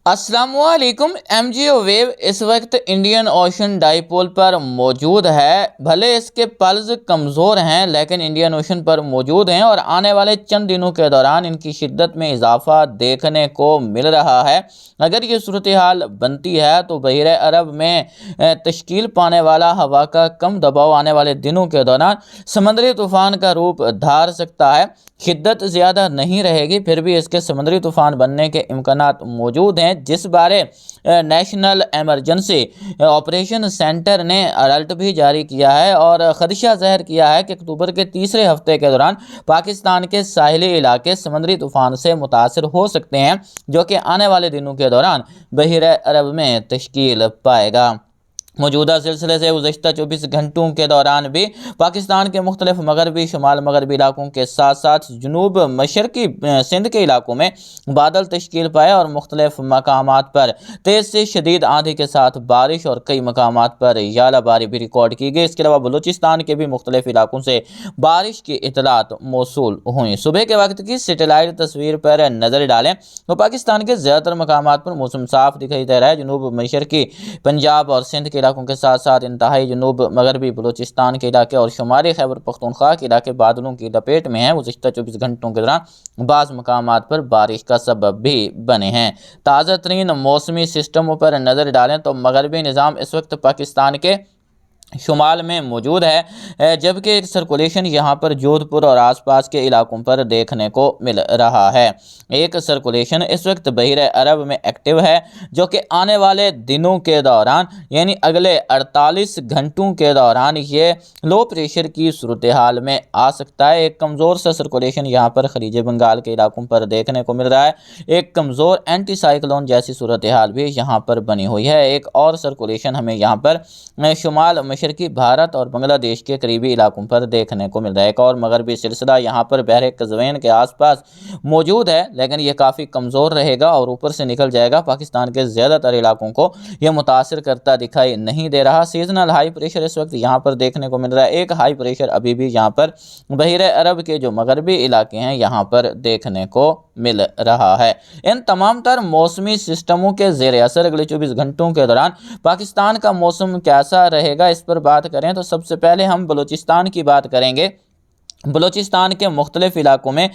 अस्सलाम वालेकुम। MGO wave इस वक्त इंडियन ओशन डाइपोल पर मौजूद है। भले इसके पल्स कमज़ोर हैं लेकिन इंडियन ओशन पर मौजूद हैं और आने वाले चंद दिनों के दौरान इनकी शिद्दत में इजाफा देखने को मिल रहा है। अगर ये सूरत हाल बनती है तो बहरे अरब में तश्कील पाने वाला हवा का कम दबाव आने वाले दिनों के दौरान समंदरी तूफ़ान का रूप धार सकता है। शिद्दत ज़्यादा नहीं रहेगी, फिर भी इसके समुद्री तूफ़ान बनने के इम्कानात मौजूद हैं, जिस बारे नेशनल एमरजेंसी ऑपरेशन सेंटर ने अलर्ट भी जारी किया है और ख़दशा ज़ाहिर किया है कि अक्टूबर के तीसरे हफ्ते के दौरान पाकिस्तान के साहिली इलाके समुद्री तूफ़ान से मुतासर हो सकते हैं, जो कि आने वाले दिनों के दौरान बहरे अरब में तश्कील पाएगा। मौजूदा सिलसिले से गुज़श्ता 24 घंटों के दौरान भी पाकिस्तान के मुख्तलिफ मगरबी शुमाल मगरबी इलाकों के साथ साथ जनूब मशरकी सिंध के इलाकों में बादल तश्कील पाए और मुख्तलिफ मकामात पर तेज़ से शदीद आंधी के साथ बारिश और कई मकामात पर यालाबारी भी रिकॉर्ड की गई। इसके अलावा बलूचिस्तान के भी मुख्तलिफ इलाकों से बारिश की इतलात मौसूल हुई। सुबह के वक्त की सेटेलाइट तस्वीर पर नज़र डालें तो पाकिस्तान के ज़्यादातर मकामात पर मौसम साफ दिखाई दे रहा है। जनूब मशरकी पंजाब और सिंध के इलाकों के साथ साथ इंतहाई जनूब मगरबी बलूचिस्तान के इलाके और शुमारी खैबर पख्तूनख्वा के इलाके बादलों की लपेट में हैं। गुज़श्ता 24 घंटों के दौरान बाज़ मकामात पर बारिश का सबब भी बने हैं। ताज़ा तरीन मौसमी सिस्टमों पर नज़र डालें तो मगरबी निज़ाम इस वक्त पाकिस्तान के शुमाल में मौजूद है, जबकि एक सर्कुलेशन यहाँ पर जोधपुर और आसपास के इलाकों पर देखने को मिल रहा है। एक सर्कुलेशन इस वक्त बहरे अरब में एक्टिव है, जो कि आने वाले दिनों के दौरान यानी अगले 48 घंटों के दौरान ये लो प्रेशर की सूरत हाल में आ सकता है। एक कमज़ोर सा सर्कुलेशन यहाँ पर खलीज बंगाल के इलाकों पर देखने को मिल रहा है। एक कमज़ोर एंटी साइक्लोन जैसी सूरत हाल भी यहाँ पर बनी हुई है। एक और सर्कुलेशन हमें यहाँ पर शुमाल मशरकी भारत और बांग्लादेश के करीबी इलाकों पर देखने को मिल रहा है। एक और मगरबी सिलसिला यहाँ पर बहरे कज़वीन के आसपास मौजूद है, लेकिन यह काफ़ी कमज़ोर रहेगा और ऊपर से निकल जाएगा। पाकिस्तान के ज़्यादातर इलाकों को यह मुतासर करता दिखाई नहीं दे रहा। सीजनल हाई प्रेशर इस वक्त यहाँ पर देखने को मिल रहा है। एक हाई प्रेशर अभी भी यहाँ पर बहरे अरब के जो मगरबी इलाके हैं यहाँ पर देखने को मिल रहा है। इन तमाम तर मौसमी सिस्टमों के ज़ेर असर अगले 24 घंटों के दौरान पाकिस्तान का मौसम कैसा रहेगा, इस पर बात करें तो सबसे पहले हम बलूचिस्तान की बात करेंगे। बलूचिस्तान के मुख्तलिफ इलाकों में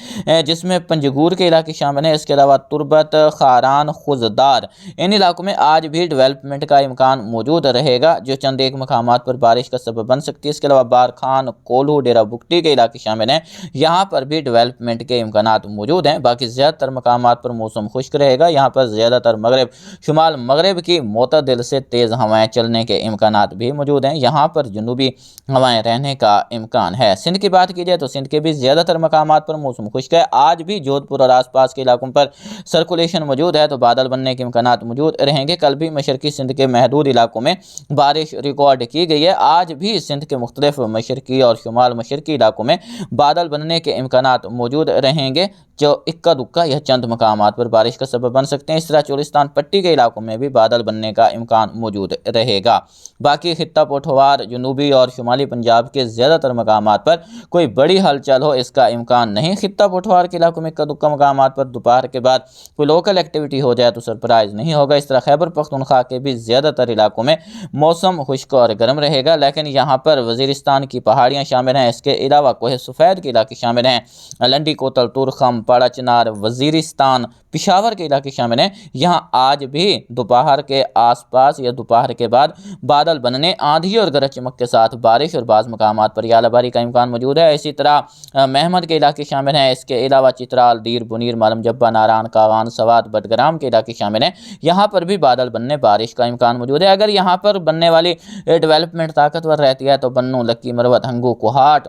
जिसमें पंजगूर के इलाके शामिल हैं, इसके अलावा तुरबत, खारान, खुजदार, इन इलाकों में आज भी डेवलपमेंट का इम्कान मौजूद रहेगा, जो चंद एक मकामात पर बारिश का सबब बन सकती है। इसके अलावा बारखान, कोल्हू, डेरा बुगटी के इलाके शामिल हैं, यहाँ पर भी डेवलपमेंट के इम्कानात मौजूद हैं। बाकी ज़्यादातर मकामात पर मौसम खुश्क रहेगा। यहाँ पर ज़्यादातर मगरब शुमाल मगरब की मोतदिल से तेज़ हवाएँ चलने के इम्कानात भी मौजूद हैं। यहाँ पर जनूबी हवाएँ रहने का इम्कान है। सिंध की बात की तो सिंध के भी ज़्यादातर मकामात पर मौसम खुश्क है। आज भी जोधपुर और आसपास के इलाकों पर सर्कुलेशन मौजूद है, तो बादल बनने के इम्कानात मौजूद रहेंगे। कल भी मशरकी सिंध के महदूद इलाकों में बारिश रिकॉर्ड की गई है। आज भी सिंध के मुख्तलिफ मशरकी और शुमाल मशरकी इलाकों में बादल बनने के इम्कानात मौजूद रहेंगे, जो इक्का दुक्का या चंद मकामात पर बारिश का सबब बन सकते हैं। इस तरह चोलिस्तान पट्टी के इलाकों में भी बादल बनने का इम्कान मौजूद रहेगा। बाकी खित्ता पोठवार, जनूबी और शुमाली पंजाब के ज़्यादातर मकामात पर कोई बड़ी हलचल हो इसका इम्कान नहीं। खित्ता पोठवार के इलाकों में इक्का दुक्का मकामात पर दोपहर के बाद कोई लोकल एक्टिविटी हो जाए तो सरप्राइज़ नहीं होगा। इस तरह खैबर पख्तूनख्वा के भी ज़्यादातर इलाकों में मौसम खुश्क और गर्म रहेगा, लेकिन यहाँ पर वज़ीरिस्तान की पहाड़ियाँ शामिल हैं। इसके अलावा कोहे सफ़ेद के इलाके शामिल हैं। लंडी कोतल, तुरखम, पाड़ा चिनार, वज़ीरिस्तान, पिशावर के इलाके शामिल हैं। यहाँ आज भी दोपहर के आसपास या दोपहर के बाद बादल बनने, आंधी और गरज चमक के साथ बारिश और बाज़ मकामात पर यालाबारी का इम्कान मौजूद है। इसी तरह महमद के इलाके शामिल हैं। इसके अलावा चित्राल, दीर, बुनीर, मालम जब्बा, नारान, कागान, सवात, बटग्राम के इलाके शामिल हैं। यहाँ पर भी बादल बनने, बारिश का इम्कान मौजूद है। अगर यहाँ पर बनने वाली डेवलपमेंट ताकतवर रहती है तो बन्नू, लक्की, मरवत, हंगू, कोहाट,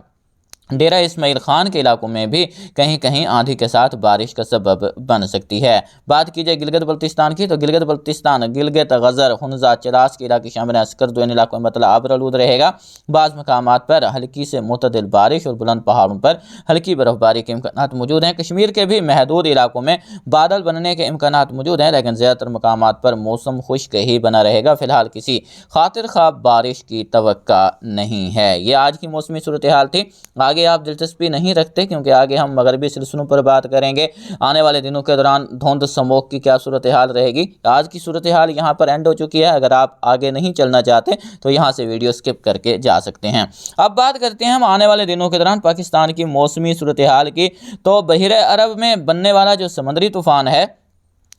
डेरा इस्माइल खान के इलाकों में भी कहीं कहीं आंधी के साथ बारिश का सबब बन सकती है। बात की जाए गिलगित बल्तिस्तान की तो गिलगित बल्तिस्तान, गिलगित, गज़र, हुनजा, चलास के इलाके शामिल हैं। अस्कर दो इन इलाकों में मतलब आबरआलूद रहेगा। बाज़ मकामात पर हल्की से मुतदिल बारिश और बुलंद पहाड़ों पर हल्की बर्फबारी के इम्कानात मौजूद हैं। कश्मीर के भी महदूद इलाकों में बादल बनने के इम्कानात मौजूद हैं, लेकिन ज़्यादातर मकामात पर मौसम खुश्क ही बना रहेगा। फिलहाल किसी खातिर ख्वाब बारिश की तवक्का नहीं है। ये आज की मौसमी सूरत हाल थी। आगे آگے آپ دلچسپی نہیں رکھتے کیونکہ آگے ہم مغربی سلسلوں پر بات کریں گے۔ آنے والے دنوں کے دوران دھند سموگ کی کیا صورتحال رہے گی۔ آج کی صورتحال یہاں پر اینڈ ہو چکی ہے، اگر آپ آگے نہیں چلنا چاہتے تو یہاں سے ویڈیو سکپ کر کے جا سکتے ہیں۔ اب بات کرتے ہیں ہم آنے والے دنوں کے دوران پاکستان کی موسمی صورتحال کی، تو بحیرہ عرب میں بننے والا جو سمندری طوفان ہے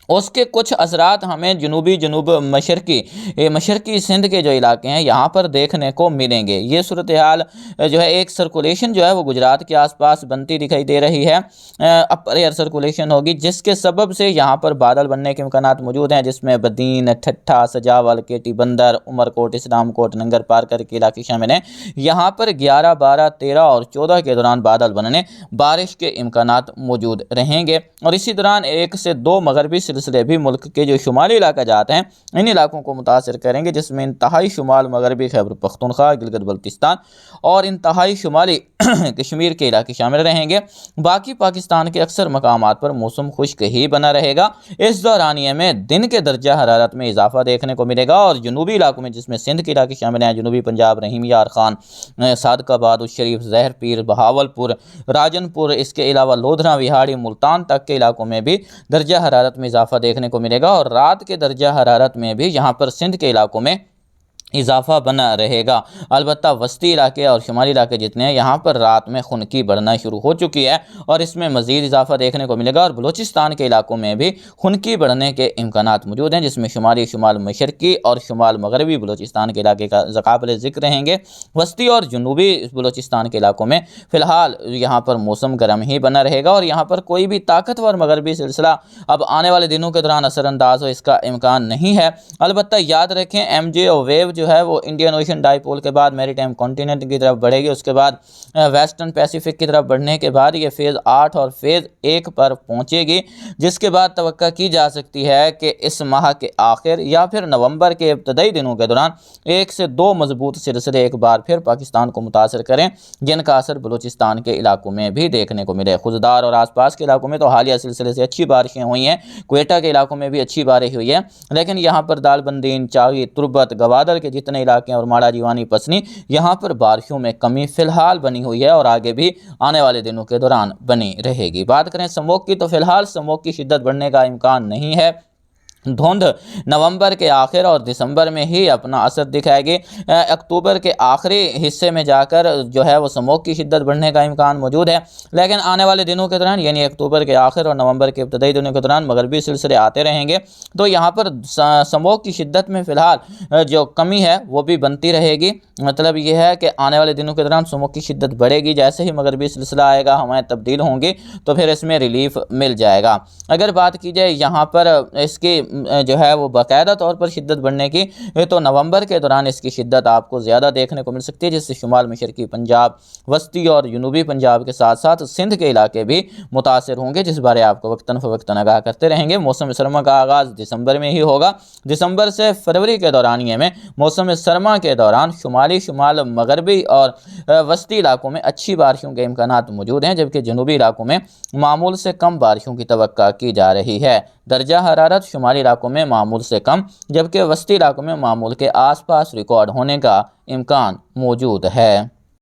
اس کے کچھ اثرات ہمیں جنوب مشرقی سندھ کے جو علاقے ہیں یہاں پر دیکھنے کو ملیں گے۔ یہ صورتحال جو ہے ایک سرکولیشن جو ہے وہ گجرات کے آس پاس بنتی دکھائی دے رہی ہے، اپر ایئر سرکولیشن ہوگی، جس کے سبب سے یہاں پر بادل بننے کے امکانات موجود ہیں، جس میں بدین، ٹھٹھا، سجاول، کیٹی بندر، عمر کوٹ، اسلام کوٹ، ننگر پارکر کے علاقے شامل ہیں۔ یہاں پر 11، 12، 13 اور 14 کے دوران بادل بننے، بارش کے امکانات موجود رہیں گے، اور اسی دوران 1 سے 2 مغربی سلسلے بھی ملک کے جو شمالی علاقہ جات ہیں ان علاقوں کو متاثر کریں گے، جس میں انتہائی شمال مغربی خیبر پختونخوا، گلگت بلتستان اور انتہائی شمالی کشمیر کے علاقے شامل رہیں گے۔ باقی پاکستان کے اکثر مقامات پر موسم خشک ہی بنا رہے گا۔ اس دورانیے میں دن کے درجہ حرارت میں اضافہ دیکھنے کو ملے گا، اور جنوبی علاقوں میں جس میں سندھ کے علاقے شامل ہیں، جنوبی پنجاب، رحیم یار خان، صادق آباد، الشریف، زہر پیر، بہاولپور، راجن پور، اس کے علاوہ لودھرا، وہاڑی، ملتان تک کے علاقوں میں بھی درجہ حرارت میں اضافہ دیکھنے کو ملے گا، اور رات کے درجہ حرارت میں بھی یہاں پر سندھ کے علاقوں میں اضافہ بنا رہے گا۔ البتہ وسطی علاقے اور شمالی علاقے جتنے ہیں یہاں پر رات میں خنکی بڑھنا شروع ہو چکی ہے، اور اس میں مزید اضافہ دیکھنے کو ملے گا، اور بلوچستان کے علاقوں میں بھی خنکی بڑھنے کے امکانات موجود ہیں، جس میں شمال مشرقی اور شمال مغربی بلوچستان کے علاقے کا قابل ذکر رہیں گے۔ وسطی اور جنوبی بلوچستان کے علاقوں میں فی الحال یہاں پر موسم گرم ہی بنا رہے گا، اور یہاں پر کوئی بھی طاقتور مغربی سلسلہ اب آنے والے دنوں کے دوران اثر انداز ہو، اس کا امکان نہیں ہے۔ البتہ یاد رکھیں MJO ویو جو ہے وہ انڈین اوشن ڈائی پول کے بعد میری ٹائم کانٹیننٹ کی طرف بڑھے گی، اس کے بعد ویسٹرن پیسیفک کی طرف بڑھنے کے بعد یہ فیز 8 اور فیز 1 پر پہنچے گی، جس کے بعد توقع کی جا سکتی ہے کہ اس ماہ کے آخر یا پھر نومبر کے ابتدائی دنوں کے دوران 1 سے 2 مضبوط سلسلے ایک بار پھر پاکستان کو متاثر کریں، جن کا اثر بلوچستان کے علاقوں میں بھی دیکھنے کو ملے۔ خزدار اور آس پاس کے علاقوں میں تو حالیہ سلسلے سے اچھی بارشیں ہوئی ہیں، کوئٹہ کے علاقوں میں بھی اچھی بارش ہوئی ہے، لیکن یہاں پر دال بندین، چاغی، تربت، گوادر کے جتنے علاقے اور ماڑا جیوانی، پسنی، یہاں پر بارشوں میں کمی فی الحال بنی ہوئی ہے، اور آگے بھی آنے والے دنوں کے دوران بنی رہے گی۔ بات کریں سموگ کی تو فی الحال سموگ کی شدت بڑھنے کا امکان نہیں ہے۔ دھند نومبر کے آخر اور دسمبر میں ہی اپنا اثر دکھائے گی۔ اکتوبر کے آخری حصے میں جا کر جو ہے وہ سموگ کی شدت بڑھنے کا امکان موجود ہے، لیکن آنے والے دنوں کے دوران یعنی اکتوبر کے آخر اور نومبر کے ابتدائی دنوں کے دوران مغربی سلسلے آتے رہیں گے، تو یہاں پر سموگ کی شدت میں فی الحال جو کمی ہے وہ بھی بنتی رہے گی۔ مطلب یہ ہے کہ آنے والے دنوں کے دوران سموگ کی شدت بڑھے گی، جیسے ہی مغربی سلسلہ آئے گا، ہوائیں تبدیل ہوں گی تو پھر اس میں ریلیف مل جائے گا۔ اگر بات کی جائے یہاں پر اس کی جو ہے وہ باقاعدہ طور پر شدت بڑھنے کی، تو نومبر کے دوران اس کی شدت آپ کو زیادہ دیکھنے کو مل سکتی ہے، جس سے شمال مشرقی پنجاب، وسطی اور جنوبی پنجاب کے ساتھ ساتھ سندھ کے علاقے بھی متاثر ہوں گے، جس بارے آپ کو وقتاً فوقتاً آگاہ کرتے رہیں گے۔ موسم سرما کا آغاز دسمبر میں ہی ہوگا۔ دسمبر سے فروری کے دورانیے میں موسم سرما کے دوران شمال مغربی اور وسطی علاقوں میں اچھی بارشوں کے امکانات موجود ہیں، جبکہ جنوبی علاقوں میں معمول سے کم بارشوں کی توقع کی جا رہی ہے۔ درجہ حرارت شمالی علاقوں میں معمول سے کم، جبکہ وسطی علاقوں میں معمول کے آس پاس ریکارڈ ہونے کا امکان موجود ہے۔